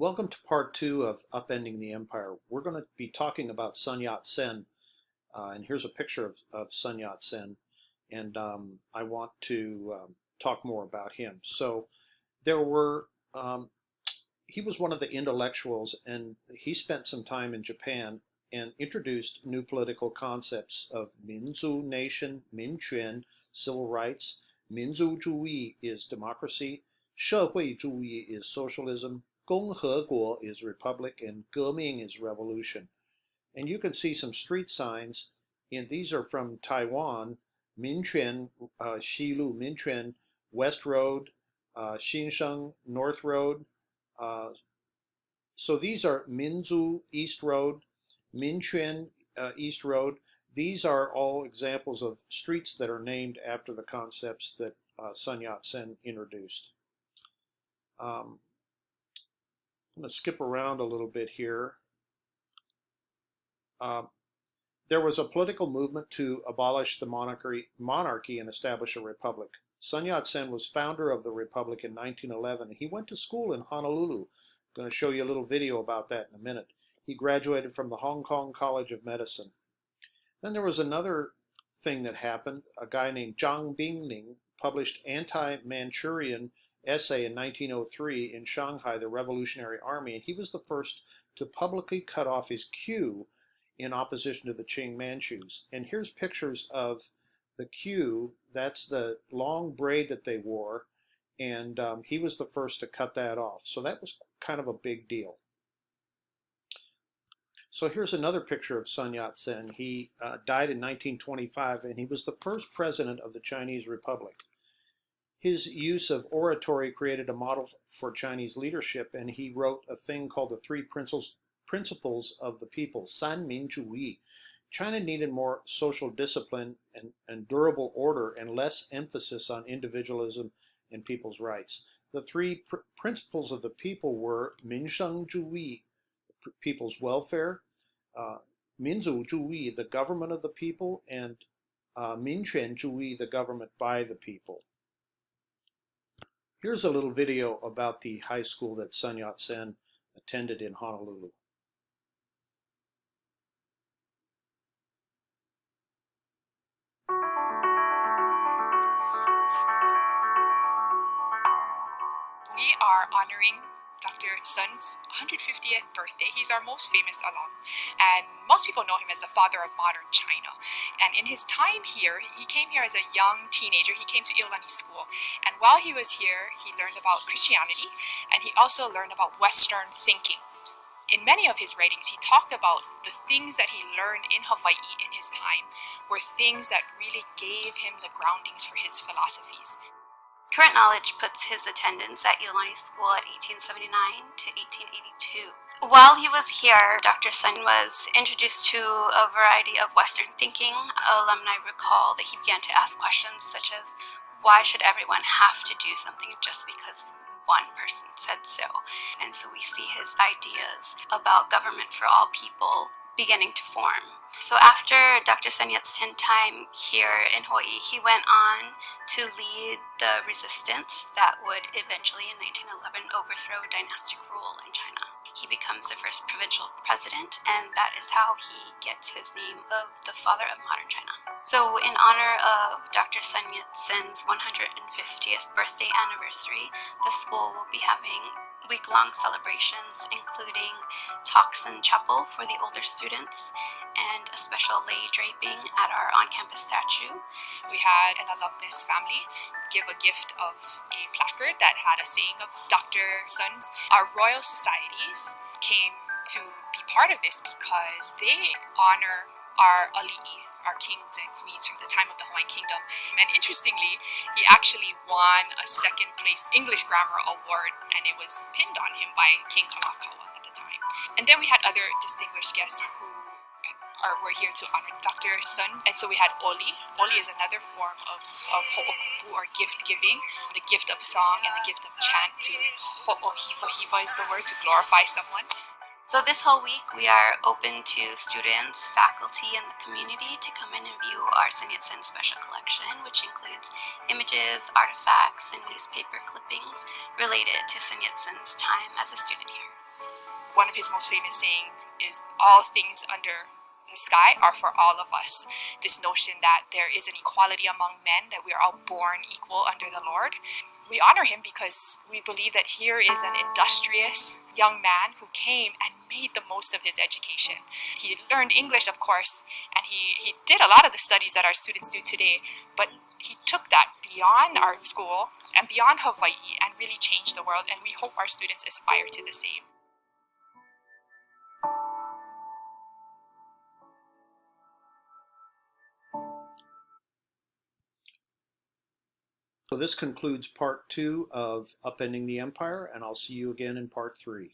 Welcome to part two of Upending the Empire. We're going to be talking about Sun Yat-sen, and here's a picture of Sun Yat-sen, and I want to talk more about him. So there were, he was one of the intellectuals, and he spent some time in Japan and introduced new political concepts of Minzu, nation, Minquan, civil rights. Minzu主义 is democracy, 社会主义 is socialism, 共和国 is republic, and 革命 is revolution. And you can see some street signs, and these are from Taiwan, Minquan, Xilu, Minquan, West Road, Xinsheng, North Road. So these are Minzu East Road, Minquan East Road. These are all examples of streets that are named after the concepts that Sun Yat-sen introduced. I'm going to skip around a little bit here. There was a political movement to abolish the monarchy and establish a republic. Sun Yat-sen was founder of the republic in 1911. He went to school in Honolulu. I'm going to show you a little video about that in a minute. He graduated from the Hong Kong College of Medicine. Then there was another thing that happened. A guy named Zhang Bingning published anti-Manchurian essay in 1903 in Shanghai, the Revolutionary Army, and he was the first to publicly cut off his queue in opposition to the Qing Manchus. And here's pictures of the queue. That's the long braid that they wore, and he was the first to cut that off. So that was kind of a big deal. So here's another picture of Sun Yat-sen. He died in 1925, and he was the first president of the Chinese Republic. His use of oratory created a model for Chinese leadership, and he wrote a thing called the Three Principles of the People, San Min Zhu Yi. China needed more social discipline and durable order and less emphasis on individualism and people's rights. The three principles of the people were Minsheng Zhu Yi, people's welfare, Minzu Zhu Yi, the government of the people, and Minquan Zhu Yi, the government by the people. Here's a little video about the high school that Sun Yat-sen attended in Honolulu. We are honoring Dr. Sun's 150th birthday. He's our most famous alum, and most people know him as the father of modern China. And in his time here, he came here as a young teenager. He came to Ilani School, and while he was here, he learned about Christianity, and he also learned about Western thinking. In many of his writings, he talked about the things that he learned in Hawaii in his time were things that really gave him the groundings for his philosophies. Current knowledge puts his attendance at Ilani School at 1879 to 1882. While he was here, Dr. Sun was introduced to a variety of Western thinking. Alumni recall that he began to ask questions such as, why should everyone have to do something just because one person said so? And so we see his ideas about government for all people beginning to form. So after Dr. Sun Yat-sen's time here in Hawaii, he went on to lead the resistance that would eventually in 1911 overthrow dynastic rule in China. He becomes the first provincial president, and that is how he gets his name of the father of modern China. So in honor of Dr. Sun Yat-sen's 150th birthday anniversary, the school will be having week-long celebrations, including talks in chapel for the older students and a special lei draping at our on-campus statue. We had an alumnus family give a gift of a placard that had a saying of Dr. Sun's. Our royal societies came to be part of this because they honor our ali'i, our kings and queens from the time of the Hawaiian Kingdom. And interestingly, he actually won a second place English Grammar Award, and it was pinned on him by King Kalakaua at the time. And then we had other distinguished guests who were here to honor Dr. Sun. And so we had Oli. Oli is another form of ho'okupu, or gift giving, the gift of song and the gift of chant. To ho'ohiva, hiva is the word, to glorify someone. So this whole week, we are open to students, faculty, and the community to come in and view our Sun Yat-sen special collection, which includes images, artifacts, and newspaper clippings related to Sun Yat-sen's time as a student here. One of his most famous sayings is, all things under the sky are for all of us. This notion that there is an equality among men, that we are all born equal under the Lord. We honor him because we believe that here is an industrious young man who came and made the most of his education. He learned English, of course, and he did a lot of the studies that our students do today, but he took that beyond our school and beyond Hawaii and really changed the world, and we hope our students aspire to the same. So this concludes part 2 of Upending the Empire, and I'll see you again in part 3.